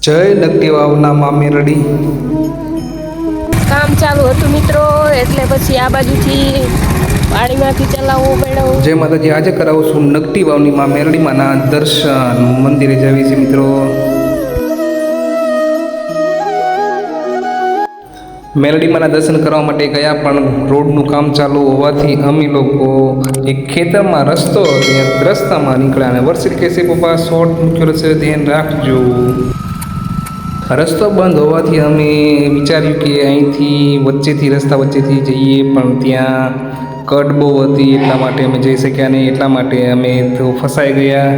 જય નકટી વાવના મામેરડી કામ ચાલુ હતું મિત્રો, એટલે પછી આ બાજુથી પાણીમાંથી ચલાવવું પડ્યું. જય માતાજી. આજે કરાવું છું નકટી વાવની મામેરડીમાંના દર્શન. મંદિરે જવી છે મિત્રો. મેલડીમાંના દર્શન કરવા માટે ગયા, પણ રોડનું કામ ચાલુ હોવાથી અમે લોકો એક ખેતરમાં રસ્તો ત્યાં રસ્તામાં નીકળ્યા અને વર્ષિત કહેશે પપ્પા શોર્ટ મૂક્યો છે, ધ્યાન રાખજો. રસ્તો બંધ હોવાથી અમે વિચાર્યું કે અહીંથી વચ્ચેથી રસ્તા વચ્ચેથી જઈએ, પણ ત્યાં કટ બહુ હતી એટલા માટે અમે જઈ શક્યા નહીં. એટલા માટે અમે તો ફસાઈ ગયા.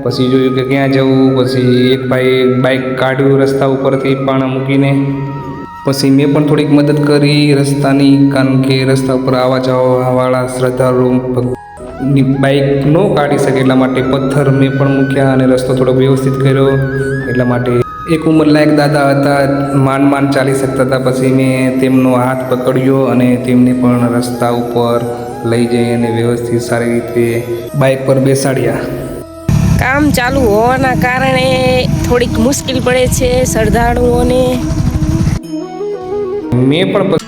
પછી જોયું કે ક્યાં જવું. પછી એક ભાઈ બાઇક કાઢ્યું રસ્તા ઉપરથી પાણા મૂકીને. પછી મેં પણ થોડીક મદદ કરી રસ્તાની, કારણ કે રસ્તા ઉપર આવવા જવાવાળા શ્રદ્ધાળુ બાઇક ન કાઢી શકે એટલા માટે પથ્થર મેં પણ મૂક્યા અને રસ્તો થોડો વ્યવસ્થિત કર્યો. એટલા માટે એક ઉંમરલાયક દાદા હતા, માંડ ચાલી શકતા હતા. પછી મેં તેમનો હાથ પકડ્યો અને તેમને પણ રસ્તા ઉપર લઈ જઈ અને વ્યવસ્થિત સારી રીતે બાઇક પર બેસાડ્યા. કામ ચાલુ હોવાના કારણે થોડીક મુશ્કેલ પડે છે શ્રદ્ધાળુઓને. મેં પણ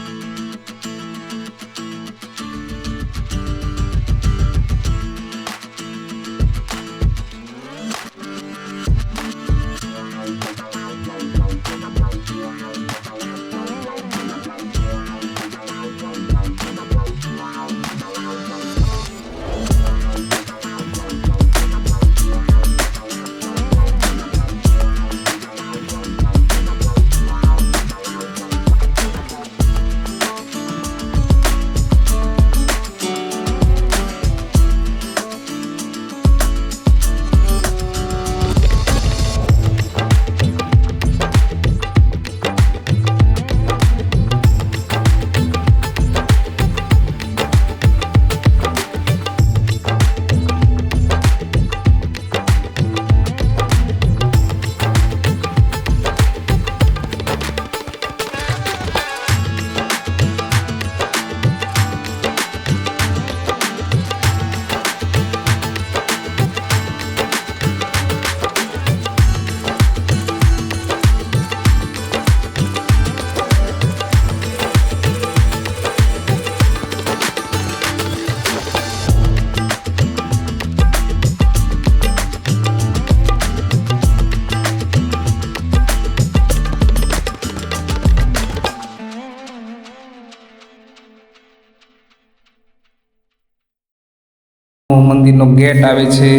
મંદિરનો ગેટ આવે છે,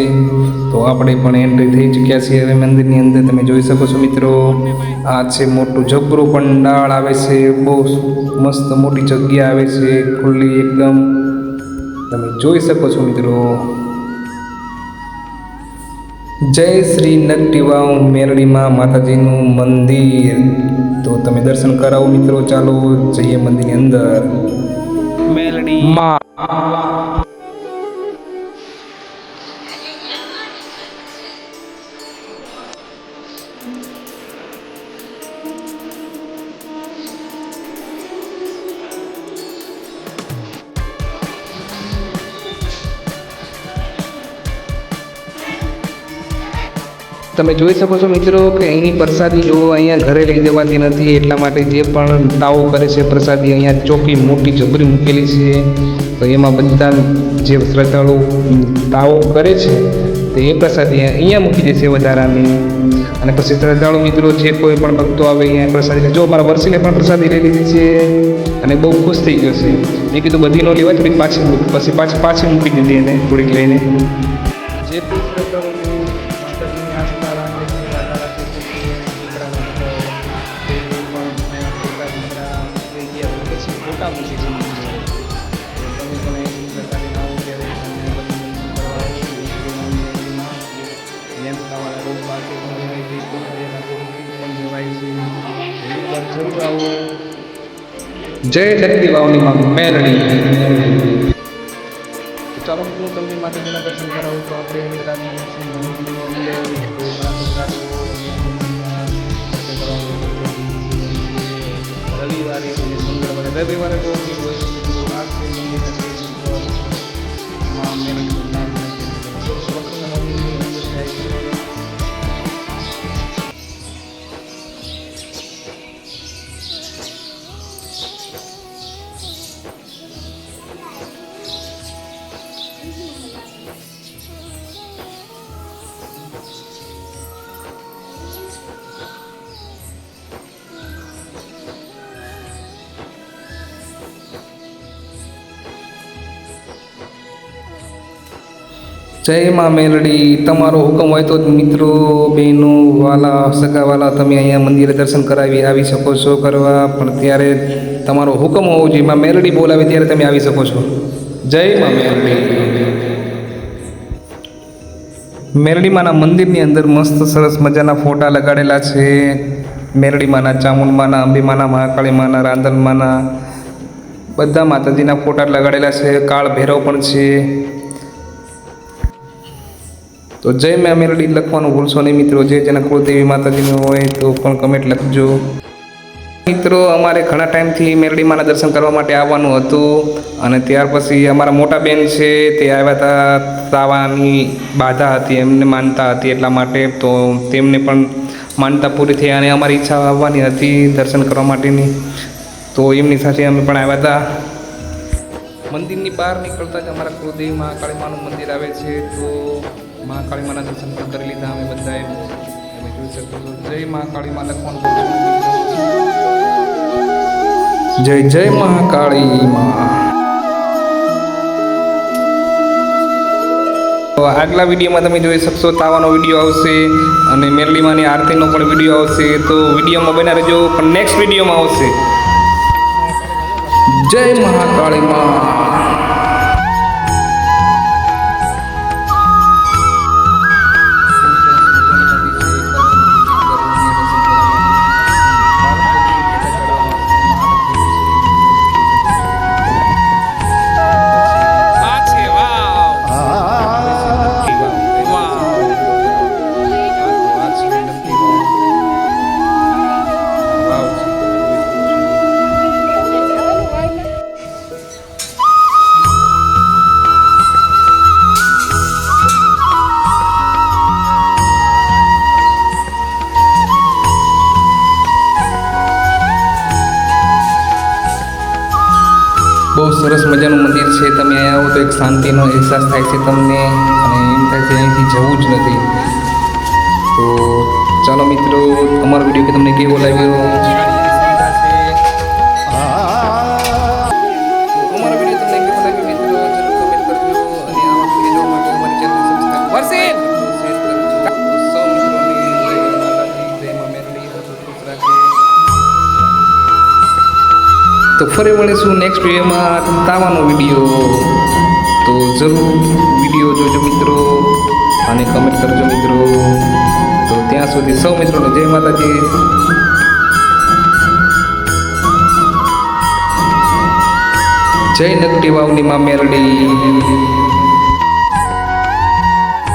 તો આપણે પણ એન્ટ્રી થઈ ચૂક્યા છીએ હવે મંદિરની અંદર. તમે જોઈ શકો છો મિત્રો, આ છે મોટું જબરું પંડાળ આવે છે. બહુ મસ્ત મોટી જગ્યા આવે છે, ખુલ્લી એકદમ. તમે જોઈ શકો છો મિત્રો. જય શ્રી નકટી વાવ મેલડીમાં માતાજીનું મંદિર. તો તમે દર્શન કરાવો મિત્રો. ચાલો જઈએ મંદિરની અંદર. મેલડી માં તમે જોઈ શકો છો મિત્રો કે અહીંની પ્રસાદી જો અહીંયા ઘરે લઈ જવાતી નથી. એટલા માટે જે પણ તાવો કરે છે પ્રસાદી, અહીંયા ચોકી મોટી જબરી મૂકેલી છે. તો એમાં બધા જે શ્રદ્ધાળુ તાવો કરે છે તો એ પ્રસાદી અહીંયા મૂકી દેશે વધારાની. અને પછી શ્રદ્ધાળુ મિત્રો જે કોઈ પણ ભક્તો આવે અહીંયા પ્રસાદી, જો મારા વર્ષીને પણ પ્રસાદી લઈ લીધી છે અને બહુ ખુશ થઈ ગયો છે. મેં કીધું બધી નો લેવા, થોડીક પાછી મૂકી દીધી એને થોડીક લઈને. જે જય નકટી વાવની મેલડી. ચાલો હું તમને માતાજીના દર્શન કરાવું. તો આપણે રવિવારે રવિવારે તો જય માં મેલડી. તમારો હુકમ હોય તો મિત્રો, બહેનો, વાલા, સગાવાલા તમે અહીંયા મંદિરે દર્શન કરાવી આવી શકો છો કરવા, પણ ત્યારે તમારો હુકમ હોવો જોઈએ. માં મેલડી બોલાવે ત્યારે તમે આવી શકો છો. જય માં મેલડી. મેરડીમાના મંદિરની અંદર મસ્ત સરસ મજાના ફોટા લગાડેલા છે. મેરડીમાના, ચામુંડમાના, અંબીમાના, મહાકાળીમાના, રાંદલમાના બધા માતાજીના ફોટા લગાડેલા છે. કાળ ભૈરવ પણ છે. તો જય મા મેરડી લખવાનું ભૂલશો નહીં મિત્રો. જે જેના કુળદેવી માતાજીનું હોય તો પણ કમેન્ટ લખજો મિત્રો. અમારે ઘણા ટાઈમથી મેરડીમાના દર્શન કરવા માટે આવવાનું હતું, અને ત્યાર પછી અમારા મોટા બેન છે તે આવ્યા હતા. તાવાની બાધા હતી, એમને માનતા હતી, એટલા માટે તો તેમને પણ માનતા પૂરી થઈ અને અમારી ઈચ્છા આવવાની હતી દર્શન કરવા માટેની, તો એમની સાથે અમે પણ આવ્યા હતા. મંદિરની બહાર નીકળતા જ અમારા કુળદેવી મહાકાળીમાનું મંદિર આવે છે, તો મહાકાળીમાના દર્શન પણ કરી લીધા અમે બધાએ. તમે જોઈ શકો છો. જય મહાકાળીમા લખવાનું. જય જય મહાકાળીમા. તો આગલા વિડીયોમાં તમે જોઈ શકશો, તાવાનો વિડીયો આવશે અને મેરડીમાની આરતીનો પણ વિડીયો આવશે, તો વિડીયોમાં બના રહેજો. પણ નેક્સ્ટ વિડીયોમાં આવશે. જય મહાકાળીમા. બહુ સરસ મજાનું મંદિર છે. તમે અહીંયા આવો તો એક શાંતિનો અહેસાસ થાય છે તમને, અને એમ થાય છે અહીંથી જવું જ નથી. તો ચાલો મિત્રો, અમારો વિડીયો કે તમને કેવો લાગ્યો? અમારો વિડીયો તમને કેવો લાગ્યો મિત્રો, જરૂર કમેન્ટ કરજો, અને આવા વિડીયો જોવા માટે અમારી ચેનલ સબસ્ક્રાઇબ વર્ષિત શેર કરજો. સૌ મિત્રોને જય માતાજી, જય મા મેરડી, ખુશ રાખે. તો ફરી મળીશું નેક્સ્ટ વિડીયોમાં, તાવાનો વિડીયો. તો જરૂર વિડીયો જોજો મિત્રો, અને કમેન્ટ કરજો મિત્રો. તો ત્યાં સુધી સૌ મિત્રોને જય માતાજી. જય નકટી વાવની માં મેરડી.